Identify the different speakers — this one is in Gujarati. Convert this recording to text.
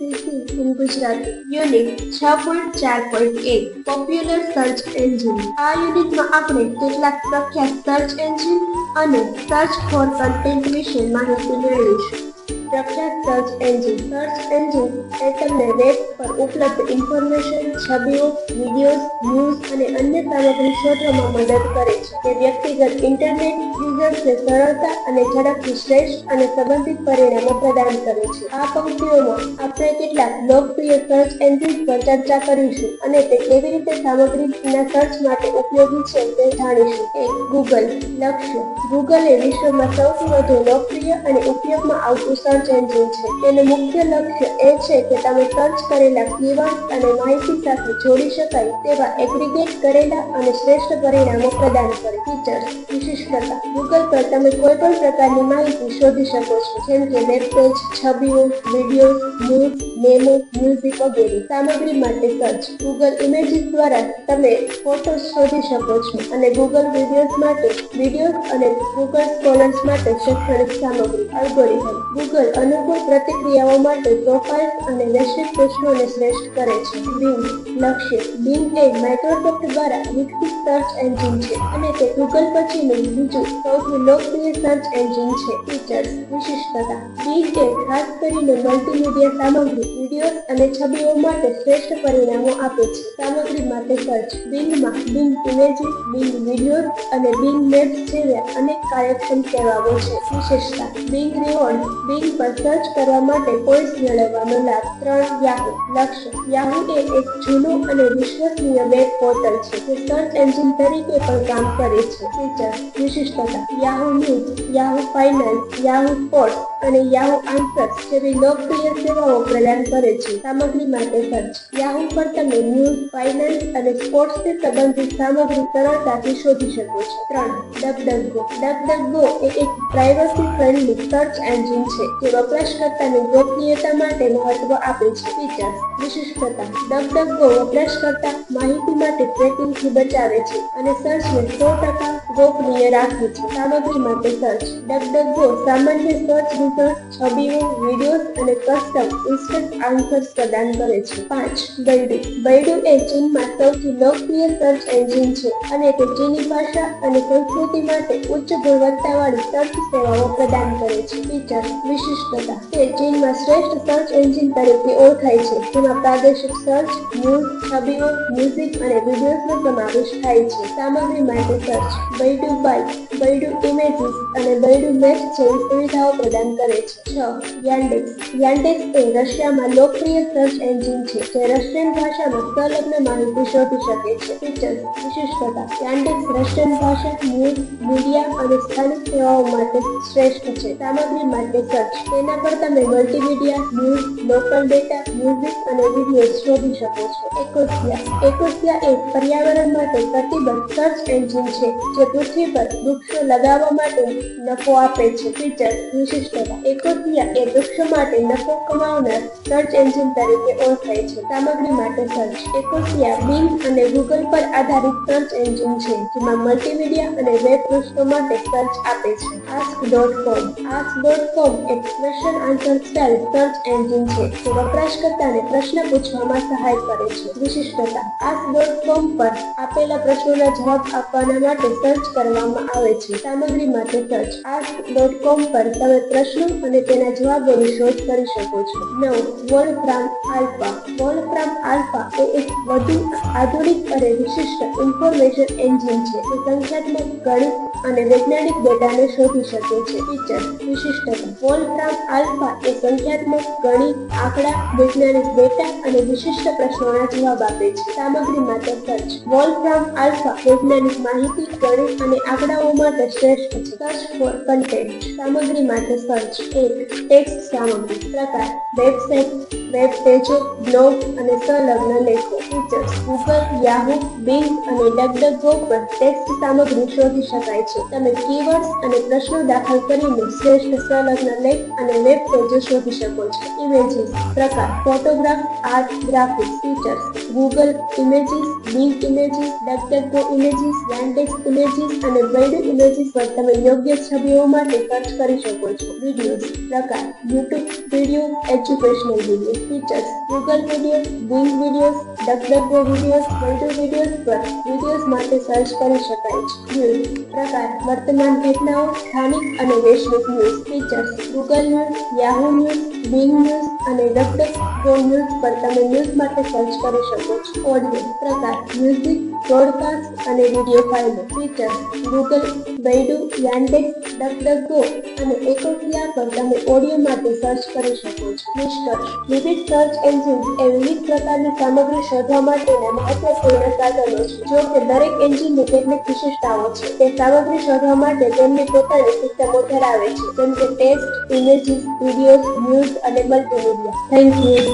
Speaker 1: UGC in Gujarati. Unit 6.4.1 Popular Search Engine. આ યુનિટમાં આપણે કેટલાક પ્રખ્યાત સર્ચ એન્જિન અને સર્ચ ફોર કન્ટેન્ટ વિશે માહિતી મેળવીશું. પ્રખ્યાત સર્ચ એન્જિન એ તમને વેબ પર ઉપલબ્ધ ઇન્ફોર્મેશન, છબીઓ, વિડીયોઝ, ન્યૂઝ અને અન્ય સામગ્રી શોધવામાં મદદ કરે છે. તે વ્યક્તિગત ઇન્ટરનેટ યુઝર્સને સરળતા અને ઝડપથી શ્રેષ્ઠ અને સંબંધિત પરિણામો પ્રદાન કરે છે. આ પંક્તિઓમાં આપણે કેટલાક લોકપ્રિય સર્ચ એન્જિન પર ચર્ચા કરીશું અને તે કેવી રીતે સામગ્રીના સર્ચ માટે ઉપયોગી છે તે જાણીશું. 1. ગૂગલ. લક્ષ્ય. ગૂગલ એ વિશ્વમાં સૌથી વધુ લોકપ્રિય અને ઉપયોગમાં આવતું સર્ચ એન્જિન છે. તેનું મુખ્ય લક્ષ્ય એ છે કે તમે સર્ચ કરેલા કીવર્ડ અને માહિતી સાથે જોડી શકાય તેવા એગ્રીગેટ કરેલા અને શ્રેષ્ઠ પરિણામો પ્રદાન કરે. ફીચર્સ. વિશિષ્ટતા. ગૂગલ પર તમે કોઈ પણ પ્રકારની માહિતી શોધી શકો છો, જેમ કે વેબ પેજ, છબીઓ, વિડીયો, ન્યૂઝ, મેમો, મ્યુઝિક વગેરે. સામગ્રી માટે સર્ચ. ગૂગલ ઇમેજીસ દ્વારા તમે ફોટોસ શોધી શકો છો અને ગૂગલ વિડીયોઝ માટે વિડીયોઝ અને ગૂગલ સ્કોલર્સ માટે શૈક્ષણિક સામગ્રી. અલ્ગોરિધમ. ગૂગલ અનુકૂળ પ્રતિક્રિયાઓ માટે પ્રોફાઇલ્સ અને વૈશ્વિક પ્રશ્નોને શ્રેષ્ઠ કરે છે. બિંગ. લક્ષ્ય. બિંગ એ માઇક્રોસોફ્ટ દ્વારા વિકસિત સર્ચ એન્જિન છે અને તે ગૂગલ પછીનું બીજું સૌથી લોકપ્રિય સર્ચ એન્જિન છે. ફીચર્સ. વિશિષ્ટતા. બિંગ એ ખાસ કરીને મલ્ટીમીડિયા સામગ્રી, વિડીયોઝ અને છબીઓ માટે શ્રેષ્ઠ પરિણામો આપે છે. સામગ્રી માટે સર્ચ. બિંગમાં બિંગ ઇમેજીસ, બિંગ વિડીયોઝ અને બિંગ મેપ્સ જેવા અનેક કાર્યક્ષમ સેવાઓ છે. વિશેષતા. Bing reward. બિંગ પર સર્ચ કરવા માટે પોઈન્ટ્સ મેળવવાનો લાભ. 3. યાહૂ. લક્ષ્ય. યાહૂ એ એક જૂનું અને વિશ્વસનીય વેબ પોર્ટલ છે જે સર્ચ એન્જિન તરીકે પણ કામ કરે છે. ફીચર્સ. વિશિષ્ટતા. Yahoo news, Yahoo finance, Yahoo sports અને યાહૂ આન્સર્સ જેવી લોકપ્રિય સેવાઓ પ્રદાન કરે છે. સામગ્રી માટે સર્ચ. યાહૂ પર તમે ન્યૂઝ, ફાઇનાન્સ અને સ્પોર્ટ્સથી સંબંધિત સામગ્રી સરળતાથી શોધી શકો છો. 3. ડકડકગો. ડકડકગો એ એક પ્રાઇવસી ફ્રેન્ડલી સર્ચ એન્જિન છે જે વપરાશકર્તાની ગોપનીયતા માટે મહત્વ આપે છે. ફીચર્સ. વિશિષ્ટતા. ડકડકગો વપરાશકર્તા માહિતી માટે ટ્રેકિંગથી બચાવે છે અને સર્ચને 100% ગોપનીય રાખે છે. સામગ્રી માટે સર્ચ. ડકડકગો સામાન્ય સર્ચ રિઝલ્ટ, છબીઓ, વિડીયોઝ અને કસ્ટમ ઇન્સ્ટન્ટ આન્સર્સ પ્રદાન કરે છે. 5. બૈડુ. બૈડુ એ ચીનમાં સૌથી લોકપ્રિય સર્ચ એન્જિન છે અને તે ચીની ભાષા અને સંસ્કૃતિ માટે ઉચ્ચ ગુણવત્તાવાળી સર્ચ સેવાઓ પ્રદાન કરે છે. ફીચર્સ. વિશિષ્ટતા. તે ચીનમાં શ્રેષ્ઠ સર્ચ એન્જિન તરીકે ઓળખાય છે, જેમાં પ્રાદેશિક સર્ચ, ન્યૂઝ, છબીઓ, મ્યુઝિક અને વિડીયોઝનો સમાવેશ થાય છે. સામગ્રી માટે સર્ચ. બૈડુ બાય, બૈડુ ઇમેજીસ અને બૈડુ મેપ્સ જેવી સુવિધાઓ પ્રદાન કરે છે. 6. યાન્ડેક્સ. યાન્ડેક્સ એ રશિયામાં લોકપ્રિય સર્ચ એન્જિન છે જે રશિયન ભાષામાં સંલગ્ન માહિતી શોધી શકે છે. ફીચર્સ. વિશિષ્ટતા. યાન્ડેક્સ રશિયન ભાષા, ન્યૂઝ, મીડિયા અને સ્થાનિક સેવાઓ માટે શ્રેષ્ઠ છે. સામગ્રી માટે સર્ચ. તેના પર તમે multimedia, news, local data, music અને વિડીયોઝ શોધી શકો છો. એકોસિયા. એકોસિયા એ પર્યાવરણ માટે પ્રતિબદ્ધ સર્ચ એન્જિન છે જે પૃથ્વી પર વૃક્ષો લગાવવા માટે નફો આપે છે. ફીચર્સ. વિશિષ્ટતા. એકોસિયા એ વૃક્ષો માટે નફો કમાવનાર સર્ચ એન્જિન તરીકે ઓળખાય છે. સામગ્રી માટે સર્ચ. એકોસિયા બિંગ અને ગૂગલ પર આધારિત સર્ચ એન્જિન છે જેમાં મલ્ટીમીડિયા અને વેબ પૃષ્ઠો માટે સર્ચ આપે છે. ask.com. ask.com એક question answer style search engine છે જે વપરાશકર્તાને પ્રશ્ન પૂછવામાં સહાય કરે છે. વિશિષ્ટતા. ask.com પર આપેલા પ્રશ્નોના જવાબ આપવાના માટે સર્ચ કરવામાં આવે છે. સામગ્રી માટે સર્ચ. ask.com પર તમે પ્રશ્નો અને તેના જવાબોની શોધ કરી શકો છો. 9. વોલ્ફ્રામ આલ્ફા. વોલ્ફ્રામ આલ્ફા એ એક વધુ આધુનિક અને વિશિષ્ટ ઇન્ફોર્મેશન એન્જિન છે જે સંખ્યાત્મક, ગણિત અને વૈજ્ઞાનિક ડેટાને શોધી શકે છે. ફીચર્સ. વિશિષ્ટતા. વોલ્ફ્રામ આલ્ફા એ સંખ્યાત્મક, ગણિત, આંકડા, વૈજ્ઞાનિક ડેટા અને વિશિષ્ટ પ્રશ્નોના જવાબ આપે છે. સામગ્રી માટે સર્ચ. વોલ્ફ્રામ આલ્ફા વૈજ્ઞાનિક માહિતી, ગણિત અને આંકડાઓ માટે શ્રેષ્ઠ છે. Search for content. સામગ્રી માટે સર્ચ. 1. ટેક્સ્ટ સામગ્રી. પ્રકાર. વેબસાઇટ, વેબ પેજો, બ્લોગ અને સંલગ્ન લેખો. ફીચર્સ. ગૂગલ, યાહૂ, બિંગ અને ડકડકગો પર ટેક્સ્ટ સામગ્રી શોધી શકાય છે. તમે કીવર્ડ્સ અને પ્રશ્નો દાખલ કરીને શ્રેષ્ઠ સંલગ્ન લેખ અને વેબ પેજો શોધી શકો છો. ઇમેજીસ. પ્રકાર. Photograph, art, graphics. Features. Google images, Bing images, DuckDuckGo images, Yandex images images અને બૈડુ ઇમેજીસ પર તમે યોગ્ય છબીઓ માટે સર્ચ કરી શકો છો. વિડીયોઝ પ્રકાર YouTube video, educational video. Features Google video, Bing videos, DuckDuckGo videos, Baidu videos પર વિડીયોઝ માટે સર્ચ કરી શકાય છે. ન્યૂઝ પ્રકાર વર્તમાન ઘટનાઓ, સ્થાનિક અને વૈશ્વિક news. Features Google news, Yahoo news, Bing news અને ડકડકો ન્યૂઝ પર તમે ન્યૂઝ માટે સર્ચ કરી શકો છો. ઓડિયો પ્રકાર મ્યુઝિક, પોડકાસ્ટ અને વિડીયો ફાઇલો. ફીચર્સ ગૂગલ, બૈડુ, યાન્ડેક્સ, ડકડકો અને એકોસિયા પર તમે ઓડિયો માટે સર્ચ કરી શકો છો. નિષ્કર્ષ વિવિધ સર્ચ એન્જિન્સ એ વિવિધ પ્રકારની સામગ્રી શોધવા માટેના મહત્વપૂર્ણ સાધનો છે. જો કે દરેક એન્જિનની કેટલીક વિશેષતાઓ છે. તે સામગ્રી શોધવા માટે તેમની પોતાની સિસ્ટમો ધરાવે છે, જેમ કે ટેક્સ્ટ, ઇમેજીસ, વિડીયોઝ, ન્યૂઝ અને મલ્ટીમીડિયા. Thank you.